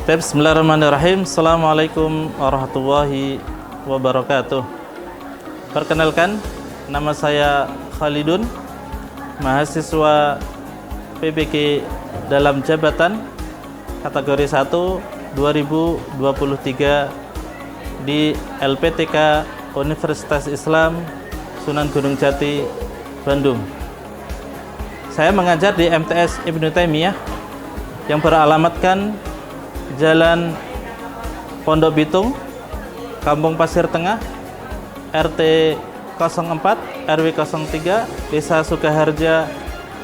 Bismillahirrahmanirrahim. Assalamualaikum warahmatullahi wabarakatuh. Perkenalkan, nama saya Khalidun, mahasiswa PBG dalam jabatan kategori 1 2023 di LPTK Universitas Islam Sunan Gunung Jati, Bandung. Saya mengajar di MTS Ibnu Taimiyah yang beralamatkan Jalan Pondok Bitung, Kampung Pasir Tengah, RT 04, RW 03, Desa Sukaharja,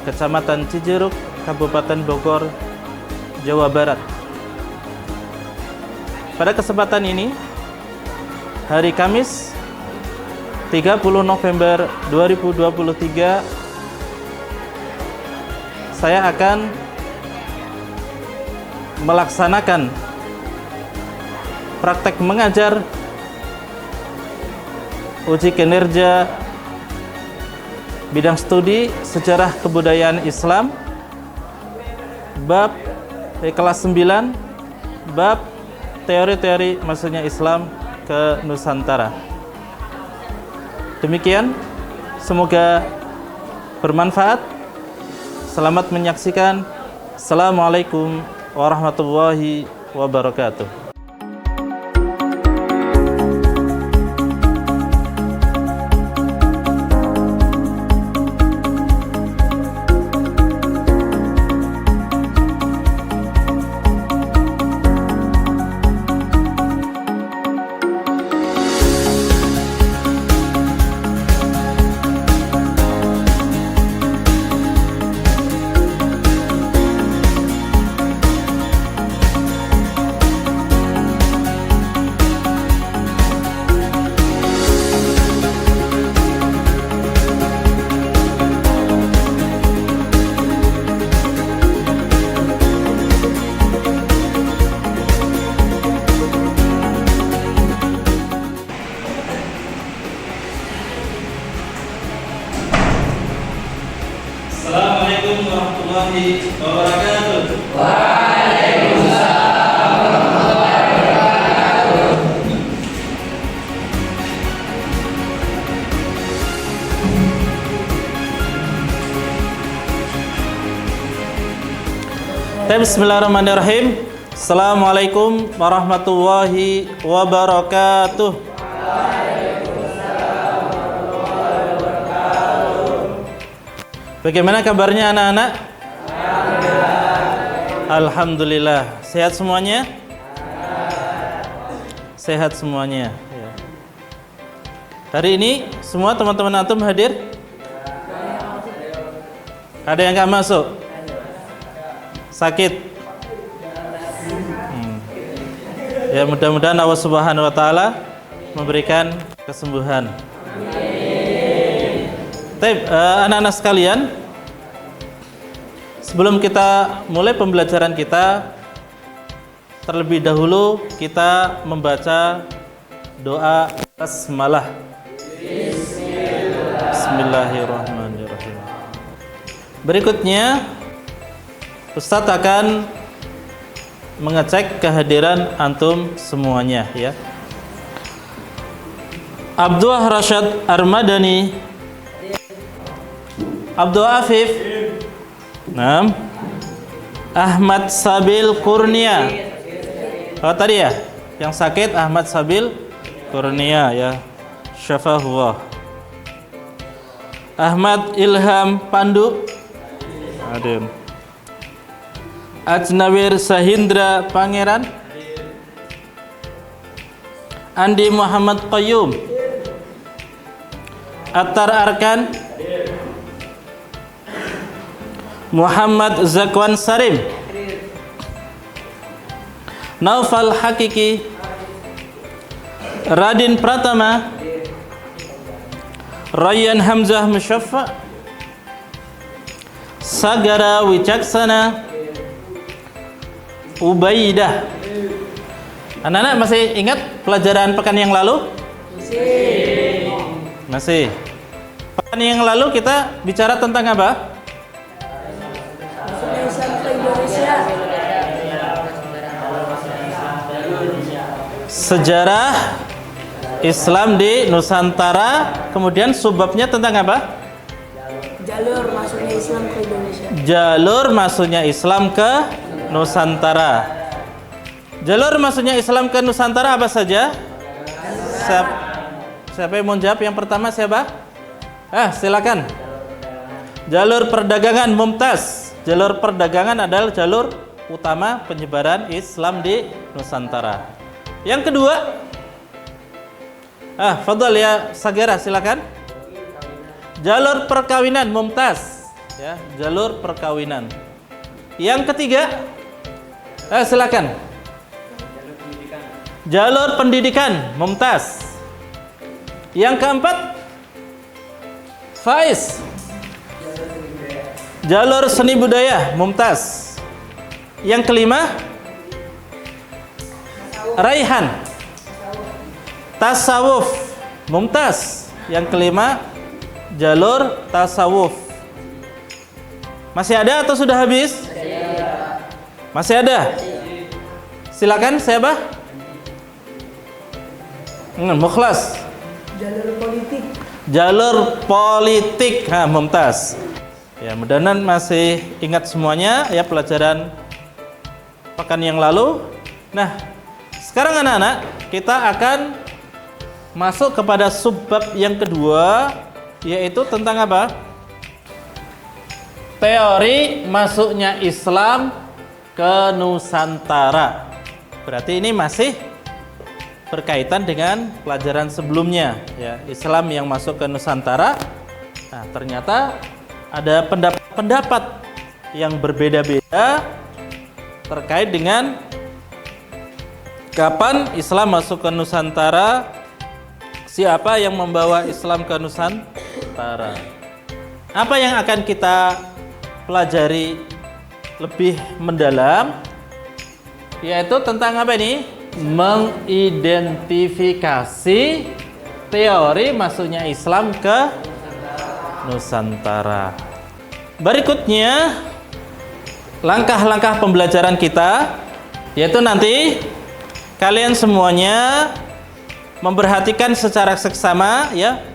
Kecamatan Cijeruk, Kabupaten Bogor, Jawa Barat. Pada kesempatan ini, hari Kamis 30 November 2023, saya akan melaksanakan praktek mengajar uji kinerja bidang studi sejarah kebudayaan Islam bab kelas 9, bab teori-teori masuknya Islam ke Nusantara. Demikian, semoga bermanfaat. Selamat menyaksikan. Assalamualaikum warahmatullahi wabarakatuh. Assalamualaikum warahmatullahi wabarakatuh. Waalaikumsalam warahmatullahi wabarakatuh. Bismillahirrahmanirrahim. Assalamualaikum warahmatullahi wabarakatuh. Bagaimana kabarnya anak-anak? Alhamdulillah. Sehat semuanya? Sehat semuanya. Ya. Hari ini semua teman-teman antum hadir? Ada yang nggak masuk? Sakit? Ya, mudah-mudahan Allah Subhanahu wa taala memberikan kesembuhan. Anak-anak sekalian, sebelum kita mulai pembelajaran kita, terlebih dahulu kita membaca doa basmalah. Bismillahirrahmanirrahim. Berikutnya, Ustadz akan mengecek kehadiran antum semuanya, ya. Abdul Rashad Armadani, Abdul Afif, Ahmad Sabil Kurnia. Oh tadi ya, yang sakit Ahmad Sabil Kurnia, ya. Syafahullah. Ahmad Ilham Pandu, hadir. Ajnawir Sahindra Pangeran, Andi Muhammad Qayyum, Attar Arkan, Muhammad Zakwan Sarim, Naufal Hakiki, Radin Pratama, Rayyan Hamzah Musyaffa, Sagara Wicaksana, Ubaidah. Anak-anak masih ingat pelajaran pekan yang lalu? Masih. Pekan yang lalu kita bicara tentang apa? sejarah Islam di Nusantara. Kemudian subbabnya tentang apa? Jalur masuknya Islam ke Indonesia. Jalur masuknya Islam ke Nusantara. Jalur masuknya Islam ke Nusantara apa saja? Siapa yang mau jawab? Yang pertama siapa? Silakan. Jalur perdagangan, mumtaz. Jalur perdagangan adalah jalur utama penyebaran Islam di Nusantara. Yang kedua, fadhal ya Sagera, silakan. Jalur perkawinan, mumtaz. Ya, jalur perkawinan. Yang ketiga, silakan. Jalur pendidikan, mumtaz. Yang keempat, Faiz. Jalur seni budaya, mumtaz. Yang kelima, Raihan. Tasawuf, mumtaz. Yang kelima, jalur tasawuf. Masih ada atau sudah habis? Masih ada? Silakan, siapa? Mukhlas. Jalur politik. Jalur politik, mumtaz. Ya, mudah-mudahan masih ingat semuanya ya pelajaran pekan yang lalu. Nah, sekarang anak-anak kita akan masuk kepada subbab yang kedua, yaitu tentang apa? Teori masuknya Islam ke Nusantara. Berarti ini masih berkaitan dengan pelajaran sebelumnya ya, Islam yang masuk ke Nusantara. Nah, ternyata ada pendapat-pendapat yang berbeda-beda terkait dengan kapan Islam masuk ke Nusantara, siapa yang membawa Islam ke Nusantara. Apa yang akan kita pelajari lebih mendalam, yaitu tentang apa ini? Mengidentifikasi teori masuknya Islam ke Nusantara. Berikutnya, langkah-langkah pembelajaran kita, yaitu nanti kalian semuanya memperhatikan secara seksama ya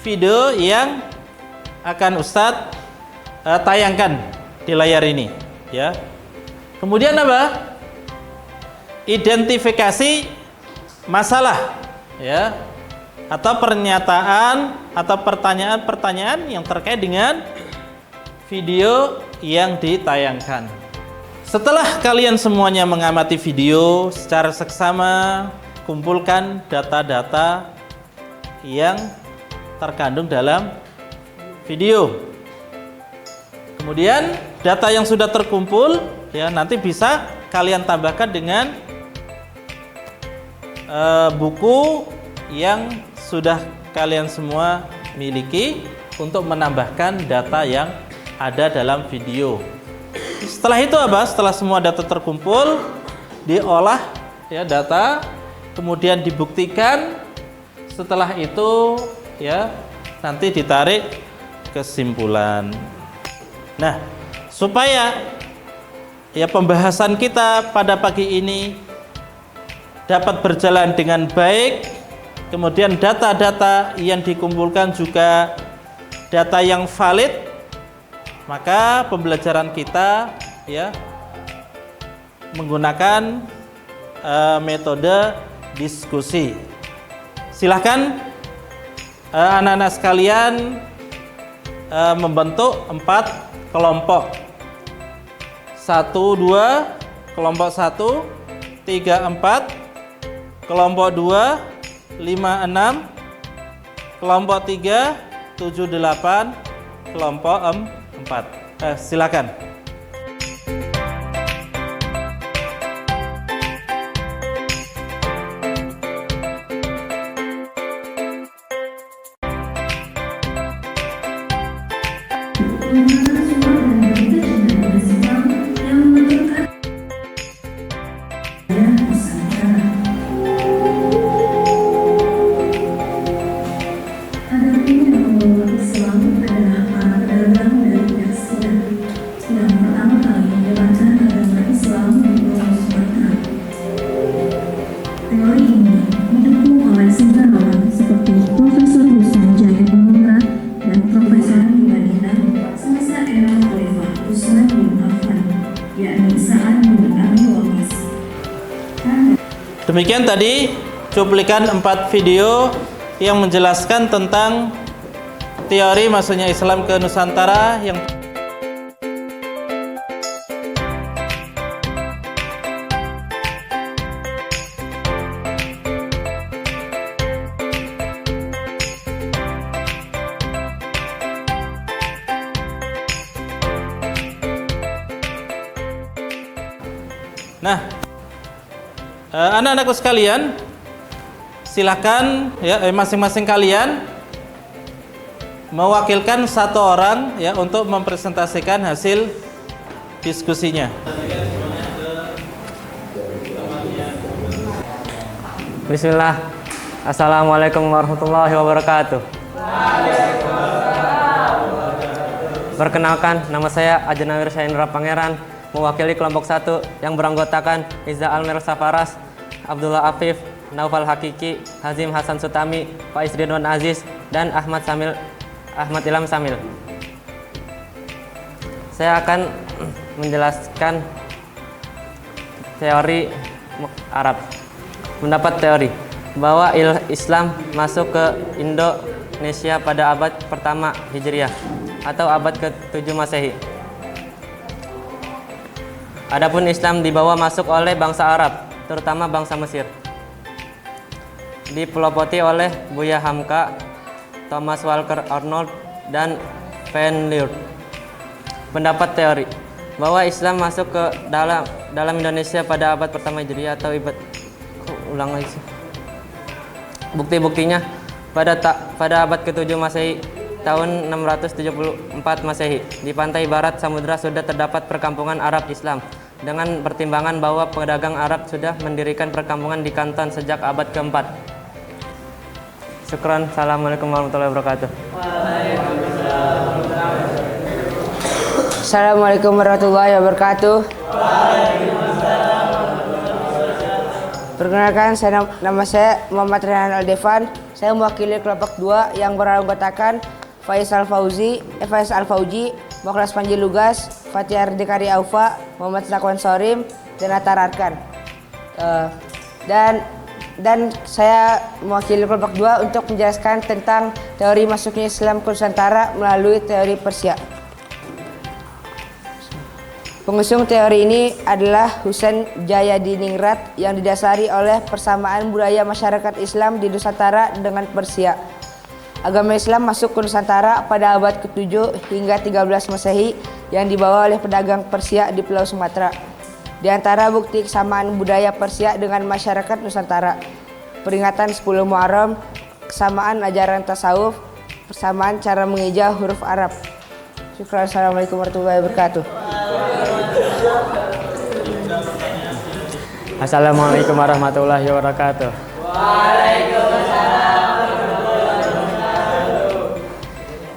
video yang akan Ustadz tayangkan di layar ini ya. Kemudian apa? Identifikasi masalah ya, atau pernyataan atau pertanyaan-pertanyaan yang terkait dengan video yang ditayangkan. Setelah kalian semuanya mengamati video secara seksama, kumpulkan data-data yang terkandung dalam video. Kemudian data yang sudah terkumpul ya nanti bisa kalian tambahkan dengan buku yang sudah kalian semua miliki untuk menambahkan data yang ada dalam video. Setelah itu apa? Setelah semua data terkumpul, diolah ya data, kemudian dibuktikan. Setelah itu ya nanti ditarik kesimpulan. Nah, supaya ya pembahasan kita pada pagi ini dapat berjalan dengan baik, kemudian data-data yang dikumpulkan juga data yang valid, maka pembelajaran kita ya menggunakan metode diskusi. Silahkan anak-anak sekalian membentuk 4 kelompok. 1, 2, kelompok 1, 3, 4, kelompok 2, 5, 6, kelompok 3, 7, 8, kelompok 4. Silakan. Teori ini Demikian tadi cuplikan 4 video yang menjelaskan tentang teori masuknya Islam ke Nusantara yang Nah, anak-anakku sekalian, silakan ya masing-masing kalian mewakilkan satu orang ya untuk mempresentasikan hasil diskusinya. Bismillah. Assalamualaikum warahmatullahi wabarakatuh. Perkenalkan, nama saya Ajenawir Syaindra Pangeran, mewakili kelompok 1 yang beranggotakan Iza Almer Safaras, Abdullah Afif, Naufal Hakiki, Hazim Hasan Sutami, Faiz Ridwan Aziz, dan Ahmad Ilham Samil. Saya akan menjelaskan teori Arab. Mendapat teori bahwa Islam masuk ke Indonesia pada abad pertama Hijriah atau abad ke-7 Masehi. Adapun Islam dibawa masuk oleh bangsa Arab, terutama bangsa Mesir. Dipelopoti oleh Buya Hamka, Thomas Walker Arnold, dan Van Lier. Pendapat teori bahwa Islam masuk ke dalam Indonesia pada abad pertama Hijriah atau bukti-buktinya pada abad ke-7 Masehi, tahun 674 Masehi, di pantai barat samudra sudah terdapat perkampungan Arab Islam dengan pertimbangan bahwa pedagang Arab sudah mendirikan perkampungan di Kanton sejak abad ke-4. Syukran. Assalamualaikum warahmatullahi wabarakatuh. Assalamualaikum warahmatullahi wabarakatuh. Perkenalkan, nama saya Muhammad Rehan Aldevan. Saya mewakili kelompok 2 yang beranggotakan Faiz Al-Fauji, Mukhlas Panji Lugas, Fatihar Dekari Aufa, Muhammad Zakwan Sorim, dan Atar Arkan. Dan saya mewakili kelompok 2 untuk menjelaskan tentang teori masuknya Islam ke Nusantara melalui teori Persia. Pengusung teori ini adalah Husain Jayadiningrat yang didasari oleh persamaan budaya masyarakat Islam di Nusantara dengan Persia. Agama Islam masuk ke Nusantara pada abad ke-7 hingga 13 Masehi yang dibawa oleh pedagang Persia di Pulau Sumatera. Di antara bukti kesamaan budaya Persia dengan masyarakat Nusantara, peringatan 10 Muharram, kesamaan ajaran tasawuf, persamaan cara mengeja huruf Arab. Syukran. Assalamualaikum warahmatullahi wabarakatuh. Assalamualaikum warahmatullahi wabarakatuh.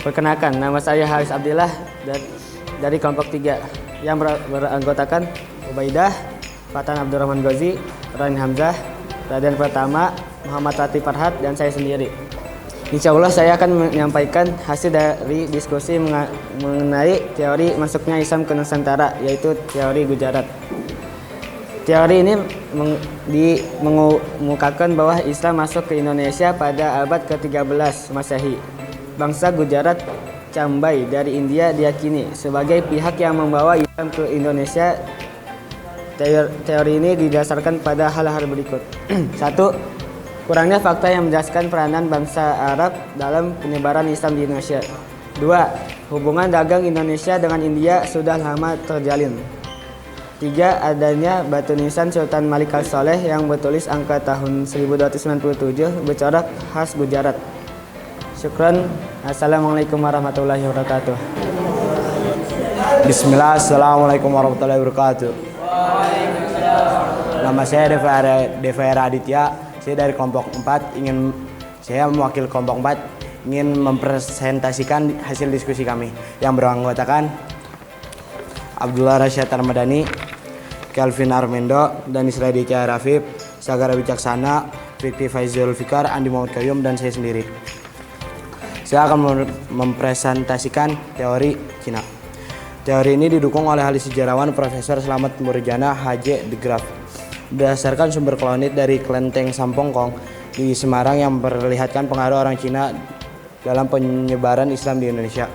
Perkenalkan, nama saya Haris Abdillah dari kelompok 3 yang beranggotakan Ubaidah, Fatan Abdurrahman Gozi, Rani Hamzah, Raden Pratama, Muhammad Latif Farhat, dan saya sendiri. Insya Allah saya akan menyampaikan hasil dari diskusi mengenai teori masuknya Islam ke Nusantara, yaitu teori Gujarat. Teori ini mengemukakan bahwa Islam masuk ke Indonesia pada abad ke-13 Masehi. Bangsa Gujarat Cambai dari India diyakini sebagai pihak yang membawa Islam ke Indonesia. Teori ini didasarkan pada hal-hal berikut. 1. Kurangnya fakta yang menjelaskan peranan bangsa Arab dalam penyebaran Islam di Indonesia. 2. Hubungan dagang Indonesia dengan India sudah lama terjalin. 3. Adanya batu nisan Sultan Malik Al-Soleh yang bertulis angka tahun 1297 bercorak khas Gujarat. Syukran. Assalamualaikum warahmatullahi wabarakatuh. Bismillah. Assalamualaikum warahmatullahi wabarakatuh. Nama saya Devara Aditya. Saya dari kelompok 4 saya mewakili kelompok 4 ingin mempresentasikan hasil diskusi kami yang beranggotakan Abdullah Rasyad Armadani, Kelvin Armendo, dan Israedi Cahaya Rafif, Sagara Wicaksana, Fikri Faizul Fikar, Andi Muhammad Qayyum, dan saya sendiri. Saya akan mempresentasikan teori Cina. Teori ini didukung oleh ahli sejarawan Profesor Slamet Murjana H.J. de Graaf. Berdasarkan sumber kolonit dari kelenteng Sampongkong di Semarang yang memperlihatkan pengaruh orang Cina dalam penyebaran Islam di Indonesia.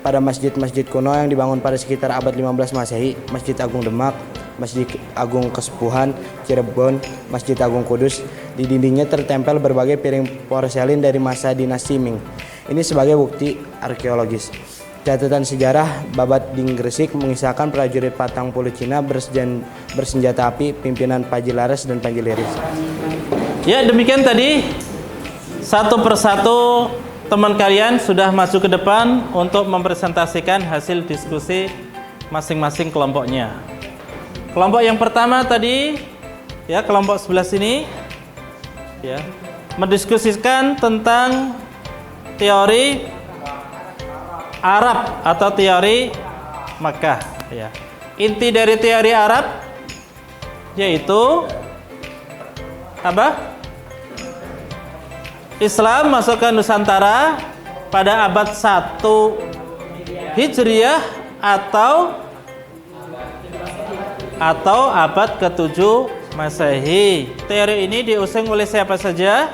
Pada masjid-masjid kuno yang dibangun pada sekitar abad 15 Masehi, Masjid Agung Demak, Masjid Agung Kesepuhan Cirebon, Masjid Agung Kudus, di dindingnya tertempel berbagai piring porselin dari masa dinasti Ming. Ini sebagai bukti arkeologis. Catatan sejarah Babat Ding Gresik mengisahkan prajurit Patang Puluh Cina bersenjata api pimpinan Panji Laras dan Panji Liris. Ya, demikian tadi satu persatu teman kalian sudah masuk ke depan untuk mempresentasikan hasil diskusi masing-masing kelompoknya. Kelompok yang pertama tadi, ya, kelompok sebelah sini, ya, mendiskusikan tentang teori Arab atau teori Makkah, ya. Inti dari teori Arab yaitu apa? Islam masuk ke Nusantara pada abad 1 Hijriah atau abad ke-7 Masehi. Teori ini diusung oleh siapa saja?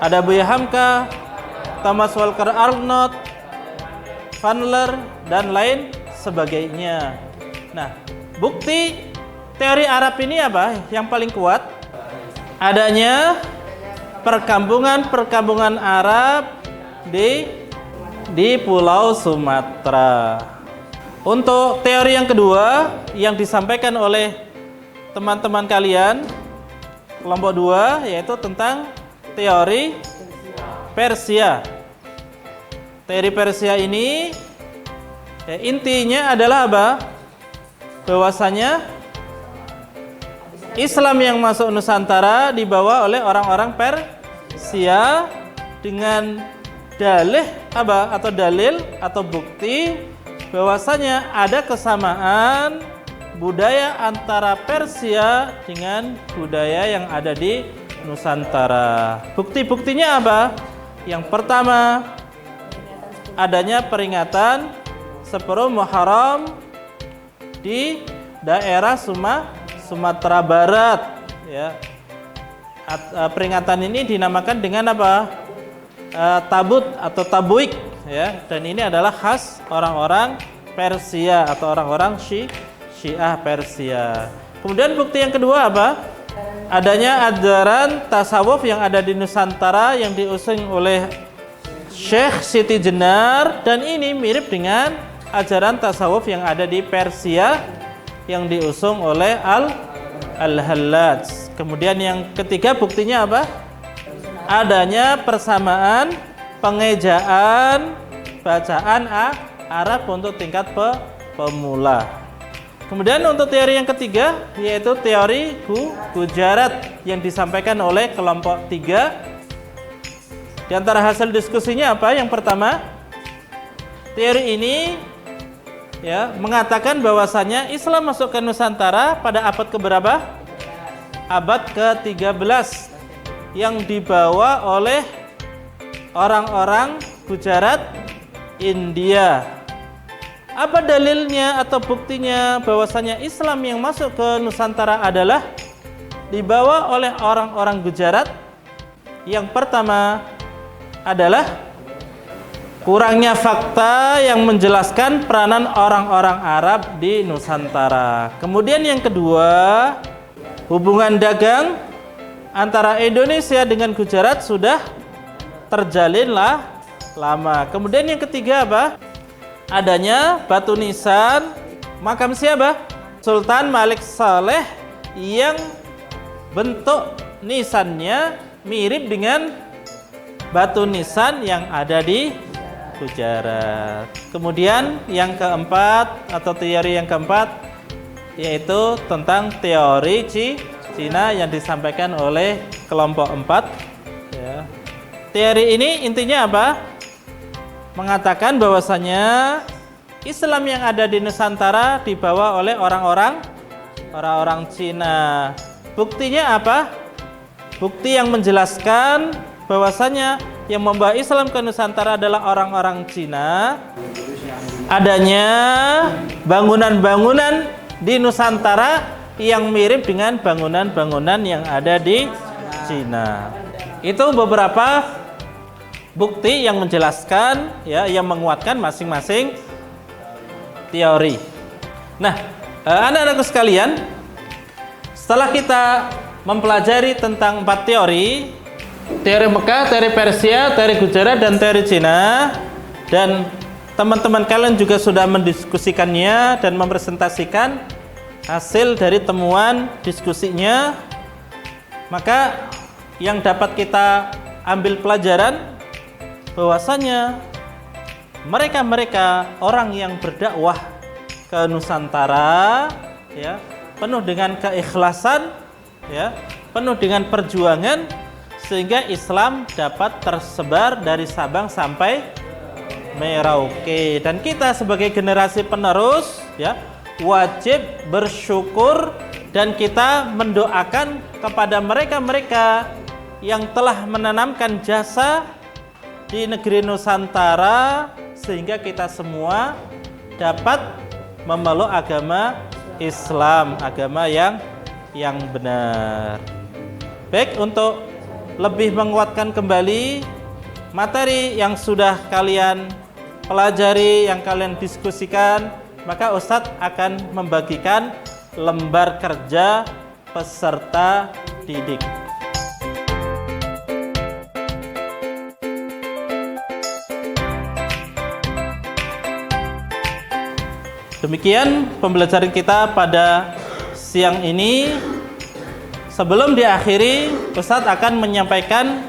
Ada Buya Hamka, Thomas Walker Arnott, Chandler, dan lain sebagainya. Nah, bukti teori Arab ini apa? Yang paling kuat adanya perkampungan Arab di Pulau Sumatera. Untuk teori yang kedua yang disampaikan oleh teman-teman kalian kelompok 2 yaitu tentang teori Persia. Teori Persia ini intinya adalah apa? Bahwasanya Islam yang masuk Nusantara dibawa oleh orang-orang Persia dengan dalih apa? Atau dalil atau bukti bahwasanya ada kesamaan budaya antara Persia dengan budaya yang ada di Nusantara. Bukti-buktinya apa? Yang pertama, adanya peringatan 10 Muharram di daerah Sumatera Barat, ya. Peringatan ini dinamakan dengan apa? Tabut atau tabuik, ya. Dan ini adalah khas orang-orang Persia atau orang-orang Syiah Persia. Kemudian bukti yang kedua apa? Adanya ajaran tasawuf yang ada di Nusantara yang diusung oleh Syekh Siti Jenar, dan ini mirip dengan ajaran tasawuf yang ada di Persia yang diusung oleh Al-Hallaj. Kemudian yang ketiga buktinya apa? Adanya persamaan pengejaan bacaan Arab untuk tingkat pemula. Kemudian untuk teori yang ketiga yaitu teori Gujarat yang disampaikan oleh kelompok 3. Di antara hasil diskusinya apa? Yang pertama, teori ini ya mengatakan bahwasanya Islam masuk ke Nusantara pada abad keberapa? Abad ke-13 yang dibawa oleh orang-orang Gujarat, India. Apa dalilnya atau buktinya bahwasanya Islam yang masuk ke Nusantara adalah dibawa oleh orang-orang Gujarat? Yang pertama adalah kurangnya fakta yang menjelaskan peranan orang-orang Arab di Nusantara. Kemudian yang kedua, hubungan dagang antara Indonesia dengan Gujarat sudah terjalinlah lama. Kemudian yang ketiga apa? Adanya batu nisan makam siapa? Sultan Malik Saleh yang bentuk nisannya mirip dengan batu nisan yang ada di Gujarat. Kemudian yang keempat atau teori yang keempat yaitu tentang teori Cina yang disampaikan oleh kelompok 4, ya. Teori ini intinya apa? Mengatakan bahwasanya Islam yang ada di Nusantara dibawa oleh orang-orang Cina. Buktinya apa? Bukti yang menjelaskan bahwasanya yang membawa Islam ke Nusantara adalah orang-orang Cina. Adanya bangunan-bangunan di Nusantara yang mirip dengan bangunan-bangunan yang ada di Cina. Itu beberapa bukti yang menjelaskan ya, yang menguatkan masing-masing teori. Nah, anak-anakku sekalian, setelah kita mempelajari tentang 4 teori Mekah, teori Persia, teori Gujarat, dan teori Cina, dan teman-teman kalian juga sudah mendiskusikannya dan mempresentasikan hasil dari temuan diskusinya, maka yang dapat kita ambil pelajaran bahwasanya mereka orang yang berdakwah ke Nusantara ya, penuh dengan keikhlasan ya, penuh dengan perjuangan sehingga Islam dapat tersebar dari Sabang sampai Merauke. Dan kita sebagai generasi penerus ya, wajib bersyukur dan kita mendoakan kepada mereka-mereka yang telah menanamkan jasa di negeri Nusantara sehingga kita semua dapat memeluk agama Islam, agama yang benar. Baik, untuk lebih menguatkan kembali materi yang sudah kalian pelajari, yang kalian diskusikan, maka Ustadz akan membagikan lembar kerja peserta didik. Demikian pembelajaran kita pada siang ini. Sebelum diakhiri, Ustadz akan menyampaikan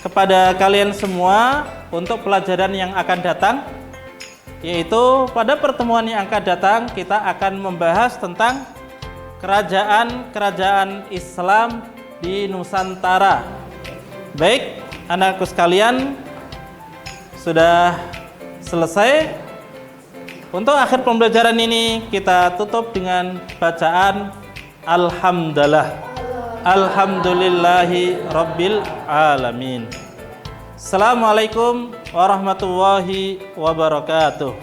kepada kalian semua untuk pelajaran yang akan datang, yaitu pada pertemuan yang akan datang kita akan membahas tentang kerajaan-kerajaan Islam di Nusantara. Baik, anakku sekalian, sudah selesai. Untuk akhir pembelajaran ini kita tutup dengan bacaan Alhamdulillah. Alhamdulillahi Rabbil Alamin. Assalamualaikum warahmatullahi wabarakatuh.